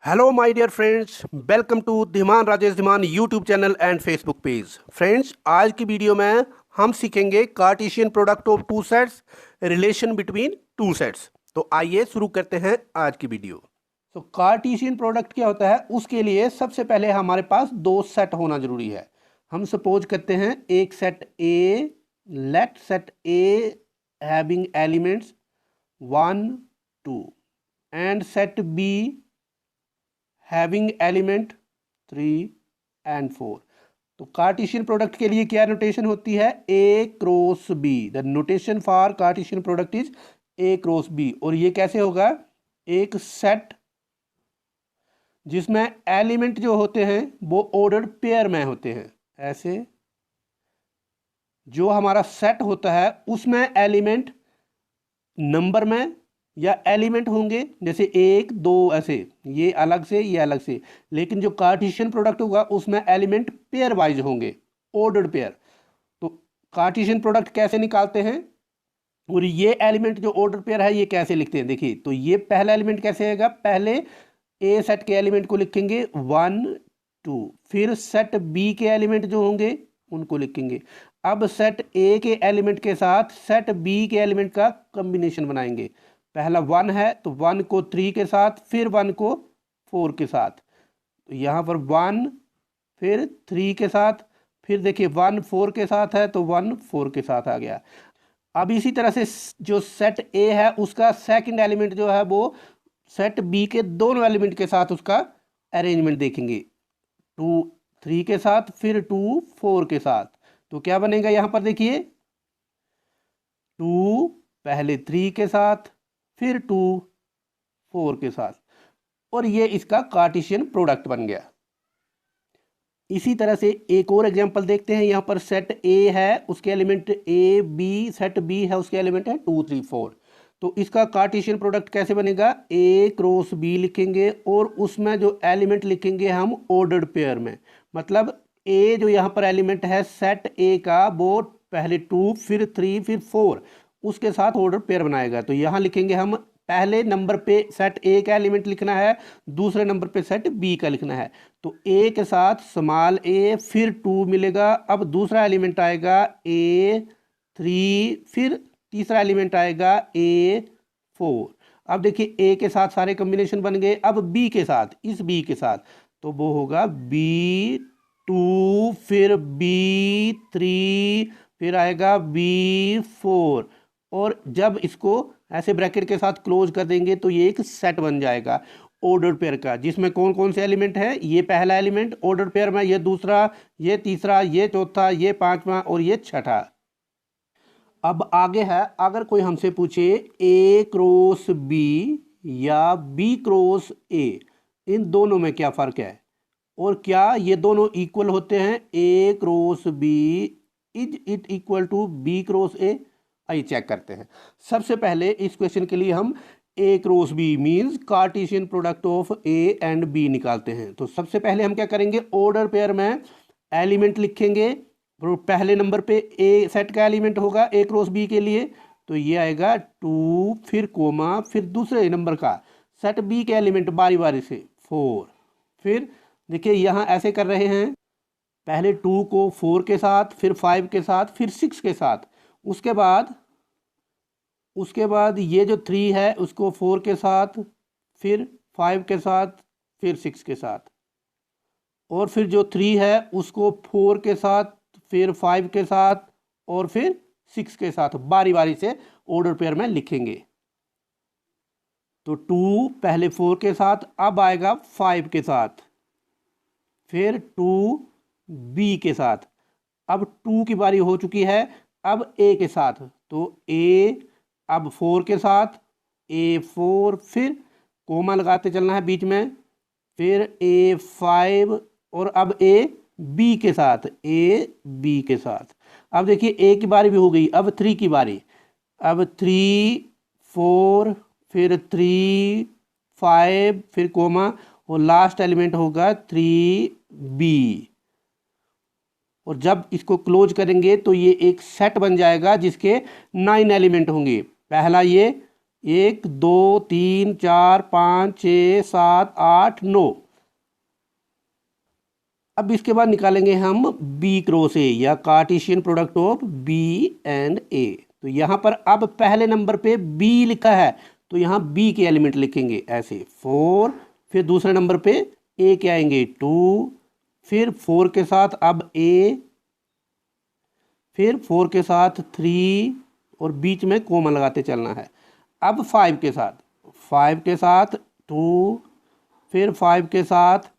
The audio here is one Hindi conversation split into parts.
Hello my dear friends, welcome to Dhiman Rajesh Dhiman YouTube channel and Facebook page. Friends, आज की वीडियो में हम सीखेंगे Cartesian product of two sets, relation between two sets. तो आइए शुरू करते हैं आज की वीडियो। तो कार्टेशियन प्रोडक्ट क्या होता है, उसके लिए सबसे पहले हमारे पास दो सेट होना जरूरी है। हम सपोज करते हैं एक set A, let set A having elements 1 2 and set B having element 3 and 4। तो कार्टेशियन प्रोडक्ट के लिए क्या नोटेशन होती है? A cross B. The notation for Cartesian product is A cross B. और ये कैसे होगा? एक सेट जिसमें एलिमेंट जो होते हैं वो ऑर्डर्ड पेयर में होते हैं। ऐसे जो हमारा सेट होता है उसमें एलिमेंट नंबर में या एलिमेंट होंगे, जैसे एक दो, ऐसे ये अलग से ये अलग से। लेकिन जो कार्टेशियन प्रोडक्ट होगा उसमें एलिमेंट पेयर वाइज होंगे, ऑर्डर्ड पेयर। तो कार्टेशियन प्रोडक्ट कैसे निकालते हैं और ये एलिमेंट जो ऑर्डर पेयर है ये कैसे लिखते हैं? देखिए, तो ये पहला एलिमेंट कैसे आएगा? पहले ए सेट के एलिमेंट को लिखेंगे 1 2, फिर सेट बी के एलिमेंट जो होंगे उनको लिखेंगे। अब सेट ए के एलिमेंट के साथ सेट बी के एलिमेंट का कॉम्बिनेशन बनाएंगे। पहला 1 है तो 1 को 3 के साथ, फिर 1 को 4 के साथ। तो यहाँ पर 1 फिर 3 के साथ, फिर देखिए 1 4 के साथ है तो 1 4 के साथ आ गया। अब इसी तरह से जो सेट ए है उसका सेकंड एलिमेंट जो है वो सेट बी के दोनों एलिमेंट के साथ उसका अरेंजमेंट देखेंगे। 2 3 के साथ, फिर 2 4 के साथ। तो क्या बनेगा यहाँ पर? देखिए 2 पहले 3 के साथ, फिर 2 4 के साथ, और ये इसका कार्टेशियन प्रोडक्ट बन गया। इसी तरह से एक और एग्जांपल देखते हैं। यहाँ पर सेट ए है, उसके element A B, set B है उसके एलिमेंट है 2 3 4। तो इसका कार्टेशियन प्रोडक्ट कैसे बनेगा? ए क्रॉस बी लिखेंगे और उसमें जो एलिमेंट लिखेंगे हम ऑर्डर्ड पेयर में। मतलब ए जो यहाँ पर एलिमेंट है सेट ए का, वो पहले 2 फिर 3 फिर 4 उसके साथ ऑर्डर पेयर बनाएगा। तो यहाँ लिखेंगे हम पहले नंबर पे सेट ए का एलिमेंट लिखना है, दूसरे नंबर पे सेट बी का लिखना है। तो ए के साथ स्मॉल ए, फिर 2 मिलेगा। अब दूसरा एलिमेंट आएगा ए 3, फिर तीसरा एलिमेंट आएगा ए 4। अब देखिए ए के साथ सारे कॉम्बिनेशन बन गए। अब बी के साथ, इस बी के साथ, तो वो होगा बी 2, फिर बी 3, फिर आएगा बी 4। और जब इसको ऐसे ब्रैकेट के साथ क्लोज कर देंगे तो ये एक सेट बन जाएगा ऑर्डर पेयर का, जिसमें कौन कौन से एलिमेंट है? ये पहला एलिमेंट ऑर्डर पेयर में, ये दूसरा, ये तीसरा, ये चौथा, ये पांचवा और ये छठा। अब आगे है, अगर कोई हमसे पूछे ए क्रॉस बी या बी क्रॉस ए, इन दोनों में क्या फ़र्क है और क्या ये दोनों इक्वल होते हैं? A cross B, is it equal to B cross A? आइए चेक करते हैं। सबसे पहले इस क्वेश्चन के लिए हम A cross B means Cartesian product of A and B निकालते हैं। तो सबसे पहले हम क्या करेंगे? ऑर्डर पेयर में एलिमेंट लिखेंगे। पहले नंबर पे ए सेट का एलिमेंट होगा ए क्रॉस बी के लिए, तो ये आएगा 2, फिर कोमा, फिर दूसरे नंबर का सेट बी के एलिमेंट बारी बारी से 4। फिर देखिए यहाँ ऐसे कर रहे हैं, पहले 2 को 4 के साथ, फिर 5 के साथ, फिर 6 के साथ। उसके बाद ये जो 3 है उसको 4 के साथ, फिर 5 के साथ, फिर 6 के साथ। और फिर जो 3 है उसको 4 के साथ, फिर 5 के साथ और फिर 6 के साथ बारी बारी से ऑर्डर पेयर में लिखेंगे। तो 2 पहले 4 के साथ, अब आएगा 5 के साथ, फिर 2 बी के साथ। अब 2 की बारी हो चुकी है, अब ए के साथ, तो ए अब 4 के साथ, ए 4, फिर कोमा लगाते चलना है बीच में, फिर ए 5 और अब ए बी के साथ, ए बी के साथ। अब देखिए ए की बारी भी हो गई, अब 3 की बारी। अब 3 4, फिर 3 5, फिर कोमा, और लास्ट एलिमेंट होगा 3 बी। और जब इसको क्लोज करेंगे तो ये एक सेट बन जाएगा जिसके 9 एलिमेंट होंगे। पहला ये, 1 2 3 4 5 6 7 8 9। अब इसके बाद निकालेंगे हम बी क्रॉस ए या Cartesian product of B and A. तो यहाँ पर अब पहले नंबर पे बी लिखा है तो यहाँ बी के एलिमेंट लिखेंगे ऐसे 4, फिर दूसरे नंबर पे ए के आएंगे 2, फिर 4 के साथ अब ए, फिर 4 के साथ 3 और बीच में कोमा लगाते चलना है। अब 5 के साथ 2, फिर 5 के साथ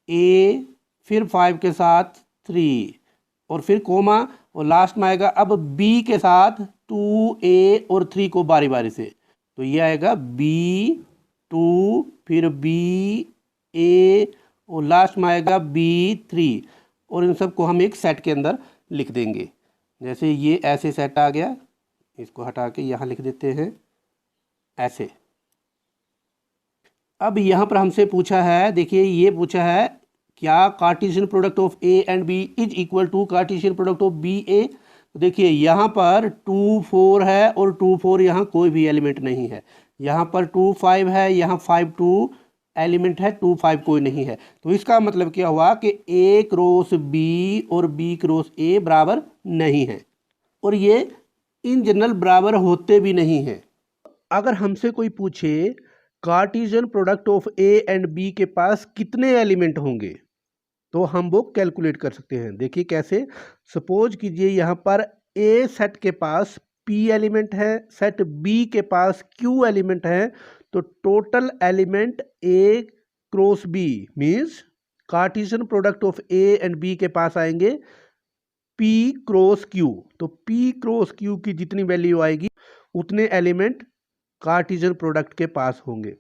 ए, फिर 5 के साथ 3 और फिर कोमा और लास्ट में आएगा अब बी के साथ 2a और 3 को बारी बारी से। तो ये आएगा B2, फिर BA और लास्ट में आएगा B3 और इन सब को हम एक सेट के अंदर लिख देंगे। जैसे ये ऐसे सेट आ गया, इसको हटा के यहाँ लिख देते हैं ऐसे। अब यहाँ पर हमसे पूछा है, देखिए ये पूछा है क्या Cartesian product of A and B is equal to Cartesian product of B A. तो देखिए यहाँ पर 2 4 है और 2 4 यहाँ कोई भी एलिमेंट नहीं है, यहाँ पर 2 5 है, यहाँ 5 2 एलिमेंट है, 2 5 कोई नहीं है। तो इसका मतलब क्या हुआ कि ए क्रॉस बी और बी क्रॉस ए बराबर नहीं है और ये इन जनरल बराबर होते भी नहीं हैं। अगर हमसे कोई पूछे Cartesian product of A and B के पास कितने एलिमेंट होंगे तो हम वो कैलकुलेट कर सकते हैं। देखिए कैसे, सपोज कीजिए यहाँ पर ए सेट के पास पी एलिमेंट है, सेट बी के पास क्यू एलिमेंट है, तो total element A cross B means Cartesian product of A and B के पास आएंगे पी क्रॉस क्यू। तो पी क्रॉस क्यू की जितनी वैल्यू आएगी उतने एलिमेंट कार्टेशियन प्रोडक्ट के पास होंगे।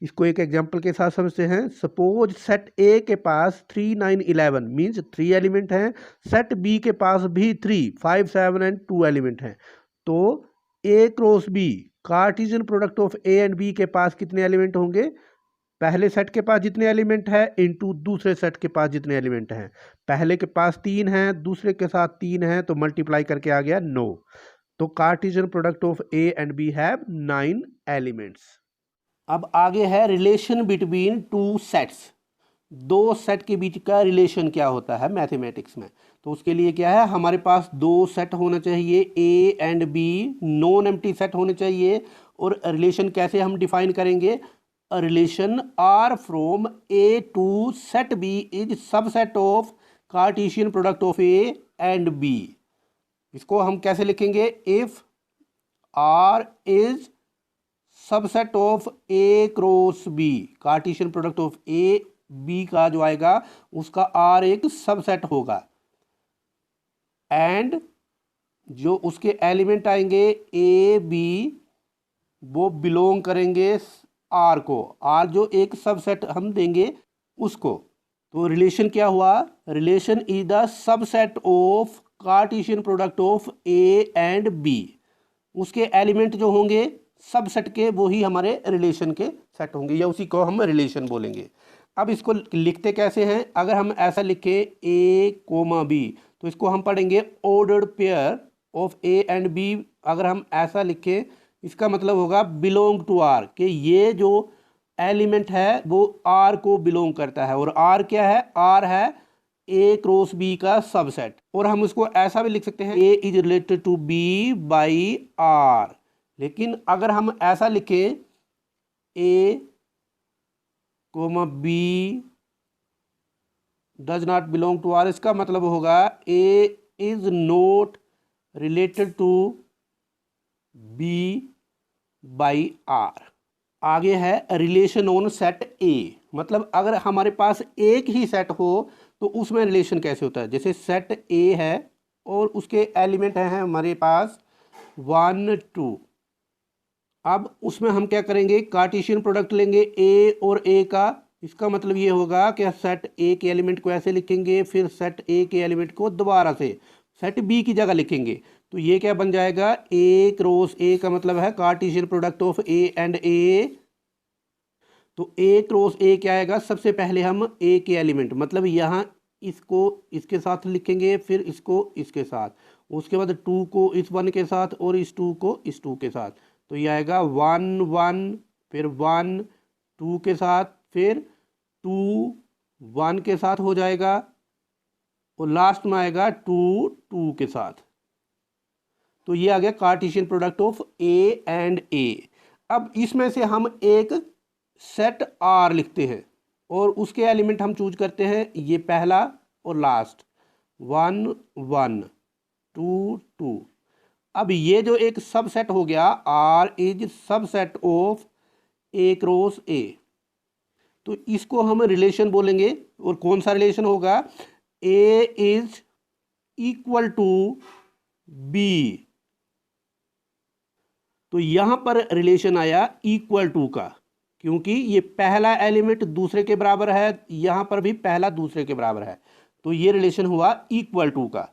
इसको एक एग्जांपल के साथ समझते हैं। सपोज सेट ए के पास 3 9 11 मीन्स 3 एलिमेंट हैं, सेट बी के पास भी 3 5 7 एंड 2 एलिमेंट हैं। तो A cross B Cartesian product of A and B के पास कितने एलिमेंट होंगे, पहले सेट के पास जितने एलिमेंट है इनटू दूसरे सेट के पास जितने एलिमेंट हैं। पहले के पास 3 हैं, दूसरे के साथ 3 हैं, तो मल्टीप्लाई करके आ गया 9। तो Cartesian product of A and B have 9 elements. अब आगे है रिलेशन बिटवीन टू सेट्स। दो सेट के बीच का रिलेशन क्या होता है मैथमेटिक्स में। तो उसके लिए क्या है, हमारे पास दो सेट होना चाहिए A and B, non empty set होने चाहिए। और रिलेशन कैसे हम डिफाइन करेंगे, a relation R from A to set B is subset of Cartesian product of A and B. इसको हम कैसे लिखेंगे, if R is subset of A cross B, Cartesian product of A B का जो आएगा उसका आर एक सबसेट होगा, एंड जो उसके एलिमेंट आएंगे ए बी वो बिलोंग करेंगे आर को, आर जो एक सबसेट हम देंगे उसको। तो रिलेशन क्या हुआ, relation is the subset of Cartesian product of A and B. उसके एलिमेंट जो होंगे सबसेट के वो ही हमारे रिलेशन के सेट होंगे, या उसी को हम रिलेशन बोलेंगे। अब इसको लिखते कैसे हैं, अगर हम ऐसा लिखें ए कोमा बी तो इसको हम पढ़ेंगे ordered pair of A and B. अगर हम ऐसा लिखें इसका मतलब होगा बिलोंग टू आर, कि ये जो एलिमेंट है वो आर को बिलोंग करता है। और आर क्या है, आर है ए क्रॉस बी का सबसेट। और हम उसको ऐसा भी लिख सकते हैं A is related to B by R. लेकिन अगर हम ऐसा लिखें A comma B does not belong to R, इसका मतलब होगा A is not related to B by R. आगे है रिलेशन ऑन सेट ए, मतलब अगर हमारे पास एक ही सेट हो तो उसमें रिलेशन कैसे होता है। जैसे सेट ए है और उसके एलिमेंट हैं हमारे पास 1 2। अब उसमें हम क्या करेंगे, कार्टेशियन प्रोडक्ट लेंगे ए और ए का। इसका मतलब ये होगा कि सेट ए के एलिमेंट को ऐसे लिखेंगे, फिर सेट ए के एलिमेंट को दोबारा से सेट बी की जगह लिखेंगे। तो ये क्या बन जाएगा, ए क्रॉस ए का मतलब है Cartesian product of A and A. तो ए क्रॉस ए क्या आएगा, सबसे पहले हम ए के एलिमेंट मतलब यहाँ इसको इसके साथ लिखेंगे, फिर इसको इसके साथ, उसके बाद 2 को इस 1 के साथ और इस 2 को इस 2 के साथ। तो ये आएगा 1 1, फिर 1 2 के साथ, फिर 2 1 के साथ हो जाएगा, और लास्ट में आएगा 2 2 के साथ। तो ये आ गया Cartesian product of A and A. अब इसमें से हम एक सेट आर लिखते हैं और उसके एलिमेंट हम चूज करते हैं, ये पहला और लास्ट, 1 1 2 2। अब ये जो एक सबसेट हो गया, R is subset of A cross A, तो इसको हम रिलेशन बोलेंगे। और कौन सा रिलेशन होगा? A is equal to B. तो यहां पर रिलेशन आया इक्वल टू का, क्योंकि ये पहला एलिमेंट दूसरे के बराबर है, यहां पर भी पहला दूसरे के बराबर है, तो ये रिलेशन हुआ इक्वल टू का।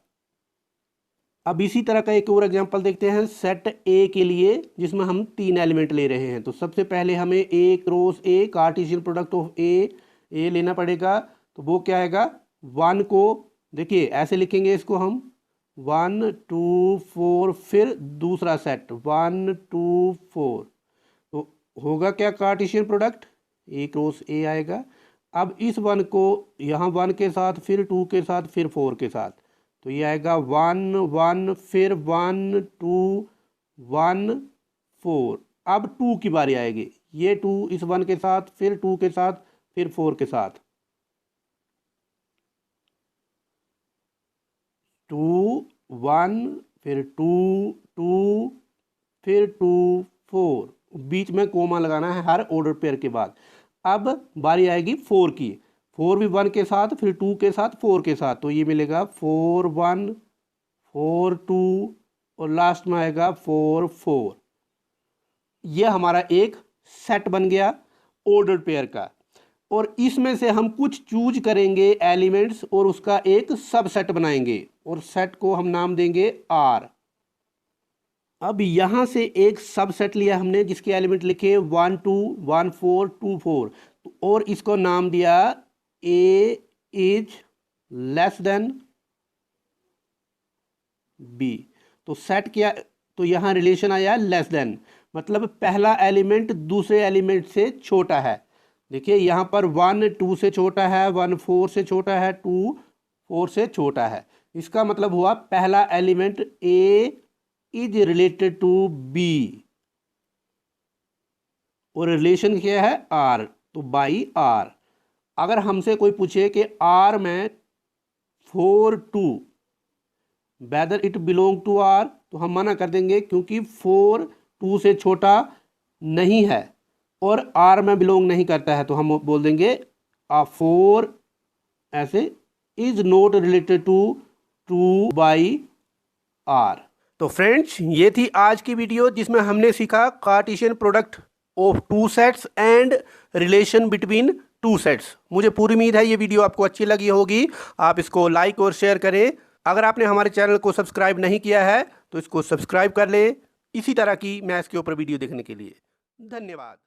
अब इसी तरह का एक और एग्जांपल देखते हैं सेट ए के लिए, जिसमें हम 3 एलिमेंट ले रहे हैं। तो सबसे पहले हमें A cross A, Cartesian product of A लेना पड़ेगा। तो वो क्या आएगा? 1 को देखिए ऐसे लिखेंगे इसको हम, 1 2 4, फिर दूसरा सेट 1 2 4, तो होगा क्या? कार्टेशियन प्रोडक्ट ए क्रॉस ए आएगा। अब इस 1 को यहाँ 1 के साथ, फिर 2 के साथ, फिर 4 के साथ, तो ये आएगा 1 1, फिर 1 2 1 4। अब 2 की बारी आएगी, ये 2 इस 1 के साथ, फिर 2 के साथ, फिर 4 के साथ, 2 1, फिर 2 2, फिर 2 4, बीच में कोमा लगाना है हर ऑर्डर पेयर के बाद। अब बारी आएगी 4 की, 4 भी 1 के साथ, फिर 2 के साथ, 4 के साथ, तो ये मिलेगा 4 1 4 2, और लास्ट में आएगा 4 4। ये हमारा एक सेट बन गया ऑर्डर पेयर का, और इसमें से हम कुछ चूज करेंगे एलिमेंट्स और उसका एक सबसेट बनाएंगे, और सेट को हम नाम देंगे आर। अब यहां से एक सबसेट लिया हमने, जिसके एलिमेंट लिखे 1 2 1 4 2 4, और इसको नाम दिया ए इज लेस देन बी। तो सेट किया, तो यहां रिलेशन आया लेस देन, मतलब पहला एलिमेंट दूसरे एलिमेंट से छोटा है। देखिए यहां पर 1 2 से छोटा है, 1 4 से छोटा है, 2 4 से छोटा है। इसका मतलब हुआ पहला element A is related to B, और रिलेशन क्या है? आर, तो बाई आर। अगर हमसे कोई पूछे कि आर में 4 2 whether it belong to R, तो हम मना कर देंगे, क्योंकि 4 2 से छोटा नहीं है और आर में बिलोंग नहीं करता है, तो हम बोल देंगे 4 ऐसे is not related to 2 by R. तो फ्रेंड्स, ये थी आज की वीडियो, जिसमें हमने सीखा Cartesian product of 2 sets and relation between 2 sets. मुझे पूरी उम्मीद है ये वीडियो आपको अच्छी लगी होगी। आप इसको लाइक और शेयर करें। अगर आपने हमारे चैनल को सब्सक्राइब नहीं किया है तो इसको सब्सक्राइब कर लें, इसी तरह की मैथ्स के ऊपर वीडियो देखने के लिए। धन्यवाद।